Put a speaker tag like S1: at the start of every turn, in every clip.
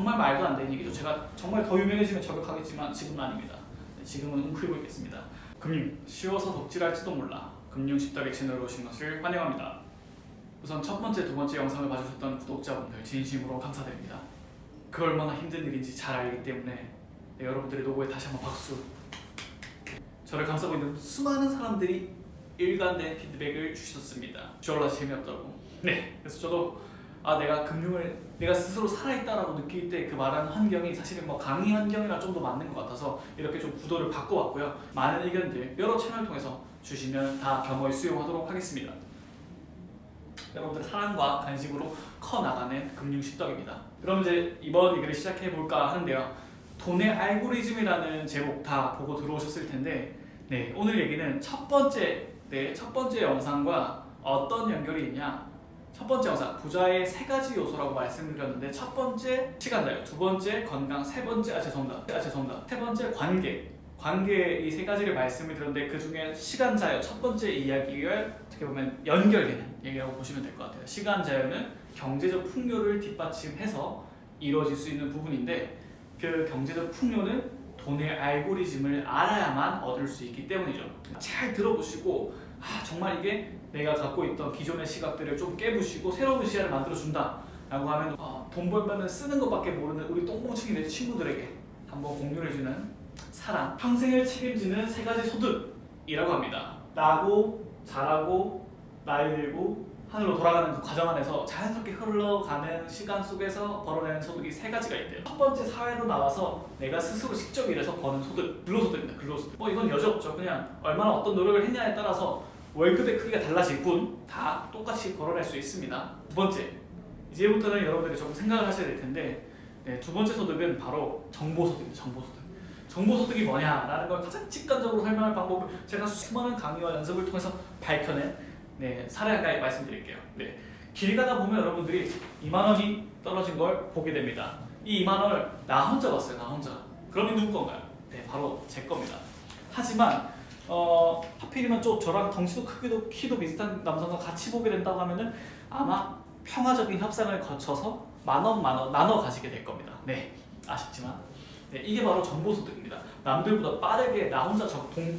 S1: 정말 말도 안 되는 얘기죠. 제가 정말 더 유명해지면 저격하겠지만 지금은 아닙니다. 지금은 웅크리고 있겠습니다. 금융, 쉬워서 덕질할지도 몰라. 금융 쉽다게 채널에 오신 것을 환영합니다. 우선 첫 번째, 두 번째 영상을 봐주셨던 구독자분들 진심으로 감사드립니다. 그 얼마나 힘든 일인지 잘 알기 때문에 여러분들의 노고에 다시 한번 박수. 저를 감싸고 있는 수많은 사람들이 일관된 피드백을 주셨습니다. 졸라 재미없다고. 네, 그래서 저도 내가 스스로 살아있다라고 느낄 때 그 말하는 환경이 사실은 뭐 강의 환경이랑 좀 더 맞는 것 같아서 이렇게 좀 구도를 바꿔왔고요. 많은 의견들 여러 채널을 통해서 주시면 다 겸허히 수용하도록 하겠습니다. 여러분들 사랑과 간식으로 커나가는 금융십덕입니다. 그럼 이제 이번 얘기를 시작해볼까 하는데요. 돈의 알고리즘이라는 제목 다 보고 들어오셨을 텐데, 네, 오늘 얘기는 첫 번째 영상과 어떤 연결이 있냐. 첫 번째 영상, 부자의 세 가지 요소라고 말씀을 드렸는데, 첫 번째 시간 자유, 두 번째 건강, 세 번째 세 번째 관계, 이 세 가지를 말씀을 드렸는데, 그 중에 시간 자유 첫 번째 이야기가 어떻게 보면 연결되는 얘기라고 보시면 될 것 같아요. 시간 자유는 경제적 풍요를 뒷받침해서 이루어질 수 있는 부분인데, 그 경제적 풍요는 돈의 알고리즘을 알아야만 얻을 수 있기 때문이죠. 잘 들어보시고, 정말 이게 내가 갖고 있던 기존의 시각들을 좀 깨부시고 새로운 시야를 만들어준다 라고 하면 돈 벌면 쓰는 것밖에 모르는 우리 똥멍청이 내 친구들에게 한번 공유를 해주는 사랑, 평생을 책임지는 세 가지 소득이라고 합니다. 나고 자라고 나이 들고 하늘로 돌아가는 그 과정 안에서 자연스럽게 흘러가는 시간 속에서 벌어내는 소득이 세 가지가 있대요. 첫 번째, 사회로 나와서 내가 스스로 직접 일해서 버는 소득, 근로소득입니다. 근로소득. 이건 여지없죠. 그냥 얼마나 어떤 노력을 했냐에 따라서 월급의 크기가 달라질 뿐 다 똑같이 벌어낼 수 있습니다. 두 번째, 이제부터는 여러분들이 조금 생각을 하셔야 될 텐데, 두 번째 소득은 바로 정보소득입니다. 정보소득이 뭐냐라는 걸 가장 직관적으로 설명할 방법을 제가 수많은 강의와 연습을 통해서 밝혀낸 사례 한 가지 말씀드릴게요. 길 가다 보면 여러분들이 2만 원이 떨어진 걸 보게 됩니다. 이 2만 원을 나 혼자 봤어요. 나 혼자. 그럼 이 누구 건가요? 바로 제 겁니다. 하지만 하필이면 저랑 덩치도 크기도 키도 비슷한 남성과 같이 보게 된다고 하면은 아마 평화적인 협상을 거쳐서 만 원 나눠 가지게 될 겁니다. 아쉽지만 이게 바로 정보소득입니다. 남들보다 빠르게 나 혼자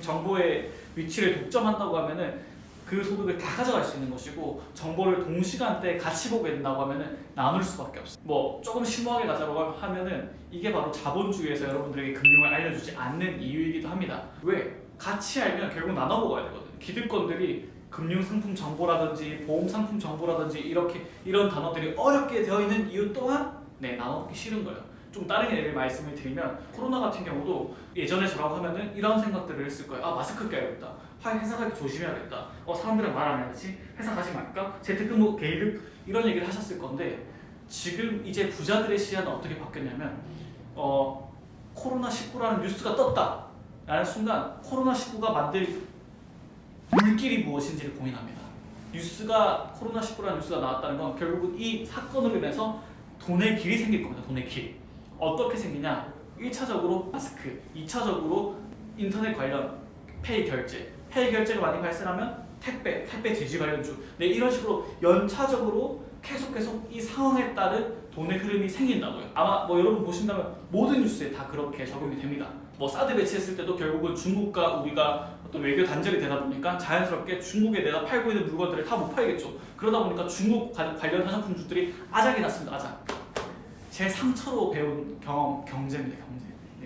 S1: 정보의 위치를 독점한다고 하면은 그 소득을 다 가져갈 수 있는 것이고, 정보를 동시간대에 같이 보게 된다고 하면은 나눌 수밖에 없어요. 조금 심오하게 가자고 하면은 이게 바로 자본주의에서 여러분들에게 금융을 알려주지 않는 이유이기도 합니다. 왜? 같이 알면 결국 나눠 먹어야 되거든요. 기득권들이 금융상품 정보라든지 보험상품 정보라든지 이런 단어들이 어렵게 되어 있는 이유 또한 나눠 먹기 싫은 거예요. 좀 다른 예를 말씀을 드리면, 코로나 같은 경우도 예전에 저라고 하면은 이런 생각들을 했을 거예요. 마스크 껴야겠다. 회사 갈 때 조심해야겠다. 사람들은 말 안 해야지. 회사 가지 말까? 재택근무 개이득 이런 얘기를 하셨을 건데, 지금 이제 부자들의 시야는 어떻게 바뀌었냐면, 코로나19라는 뉴스가 떴다 라는 순간 코로나19가 만들 물길이 무엇인지를 고민합니다. 코로나19라는 뉴스가 나왔다는 건 결국은 이 사건으로 인해서 돈의 길이 생길 겁니다. 돈의 길. 어떻게 생기냐? 1차적으로 마스크, 2차적으로 인터넷 관련 페이 결제가 많이 발생하면 택배 지지 관련주, 이런 식으로 연차적으로 계속 이 상황에 따른 돈의 흐름이 생긴다고요. 아마 여러분 보신다면 모든 뉴스에 다 그렇게 적용이 됩니다. 사드 배치했을 때도 결국은 중국과 우리가 어떤 외교 단절이 되다 보니까 자연스럽게 중국에 내가 팔고 있는 물건들을 다 못 팔겠죠. 그러다 보니까 중국 관련 화장품주들이 아작이 났습니다. 아작. 제 상처로 배운 경제입니다.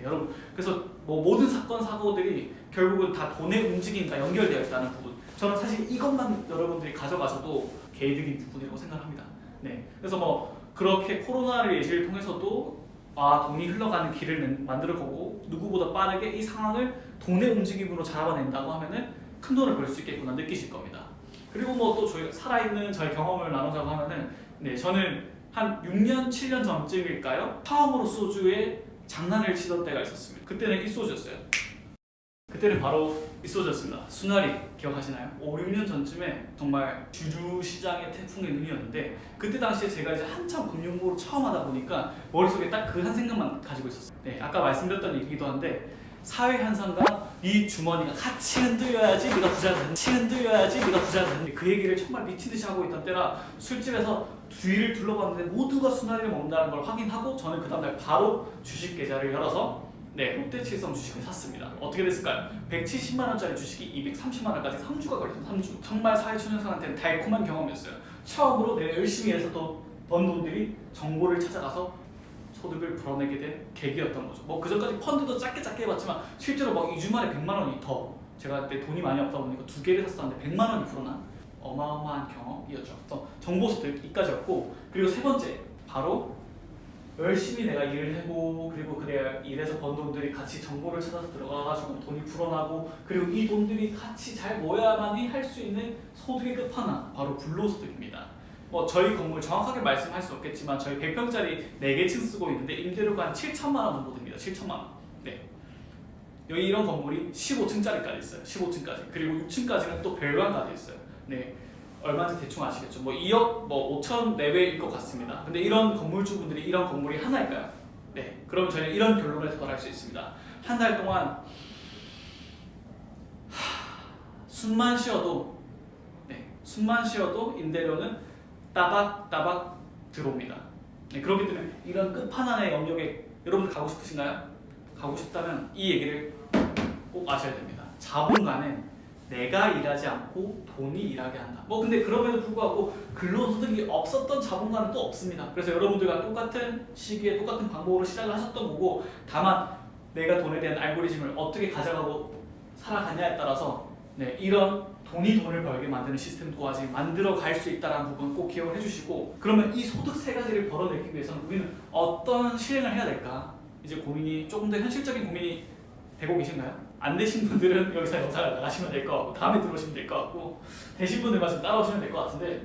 S1: 여러분, 그래서 모든 사건 사고들이 결국은 다 돈의 움직임과 연결되어 있다는 부분, 저는 사실 이것만 여러분들이 가져가셔도 개이득인 부분이라고 생각합니다. 그래서 그렇게 코로나를 예시를 통해서도 돈이 흘러가는 길을 만들 거고, 누구보다 빠르게 이 상황을 돈의 움직임으로 잡아낸다고 하면은 큰 돈을 벌 수 있겠구나 느끼실 겁니다. 그리고 또 저희 살아있는 저의 경험을 나누자고 하면은, 저는 한 6년, 7년 전쯤일까요? 처음으로 소주에 장난을 치던 때가 있었습니다. 그때는 이 소주였어요. 그때는 바로 이 소주였습니다. 수나리 기억하시나요? 5, 6년 전쯤에 정말 주주시장의 태풍의 눈이었는데, 그때 당시에 제가 이제 한참 금융공부를 처음 하다 보니까 머릿속에 딱 그 한 생각만 가지고 있었어요. 아까 말씀드렸던 얘기기도 한데, 사회 현상과 이 주머니가 같이 흔들려야지 네가 부자가 되는, 같이 흔들려야지 네가 부자가 되는, 그 얘기를 정말 미친 듯이 하고 있던 때라 술집에서 뒤를 둘러봤는데 모두가 순하리를 먹는다는 걸 확인하고 저는 그 다음날 바로 주식 계좌를 열어서 롯데칠성 주식을 샀습니다. 어떻게 됐을까요? 170만 원짜리 주식이 230만 원까지 3주가 걸렸어요. 3주. 정말 사회초년생한테는 달콤한 경험이었어요. 처음으로 내가 열심히 해서 또 번 돈들이 정보를 찾아가서 소득을 불어내게 된 계기였던 거죠. 뭐 그전까지 펀드도 작게 해봤지만 실제로 막 2주 만에 100만 원이 더, 제가 그때 돈이 많이 없다 보니까 2개를 샀었는데 100만 원이 불어난 어마어마한 경험이었죠. 그래서 정보 소득 이까지였고, 그리고 세 번째 바로 열심히 내가 일을 해보고, 그리고 그래 일해서 번 돈들이 같이 정보를 찾아서 들어가가지고 돈이 불어나고, 그리고 이 돈들이 같이 잘 모여야만이 할 수 있는 소득의 끝판왕, 바로 불로소득입니다. 뭐 저희 건물 정확하게 말씀할 수 없겠지만 저희 100평짜리 4개 층 쓰고 있는데 임대료가 한 7천만 원 정도 됩니다. 7천만 원. 네. 여기 이런 건물이 15층짜리까지 있어요. 15층까지. 그리고 6층까지는 또 별관까지 있어요. 네. 얼마인지 대충 아시겠죠? 뭐 2억 5천 내외일 것 같습니다. 근데 이런 건물주분들이 이런 건물이 하나일까요? 네. 그럼 저희는 이런 결론을 도달할 수 있습니다. 한 달 동안 숨만 쉬어도 임대료는 따박따박 들어옵니다. 네, 그렇기 때문에 이런 끝판왕의 영역에 여러분들 가고 싶으신가요? 가고 싶다면 이 얘기를 꼭 아셔야 됩니다. 자본가는 내가 일하지 않고 돈이 일하게 한다. 뭐 근데 그럼에도 불구하고 근로소득이 없었던 자본가는 또 없습니다. 그래서 여러분들과 똑같은 시기에 똑같은 방법으로 시작을 하셨던 거고, 다만 내가 돈에 대한 알고리즘을 어떻게 가져가고 살아가냐에 따라서 이런 돈을 벌게 만드는 시스템도 아직 만들어 갈 수 있다는 부분 꼭 기억을 해주시고, 그러면 이 소득 세 가지를 벌어내기 위해서는 우리는 어떤 실행을 해야 될까? 이제 고민이 조금 더 현실적인 고민이 되고 계신가요? 안 되신 분들은 여기서 영상을 나가시면 될 것 같고, 다음에 들어오시면 될 것 같고, 되신 분들만 좀 따라오시면 될 것 같은데,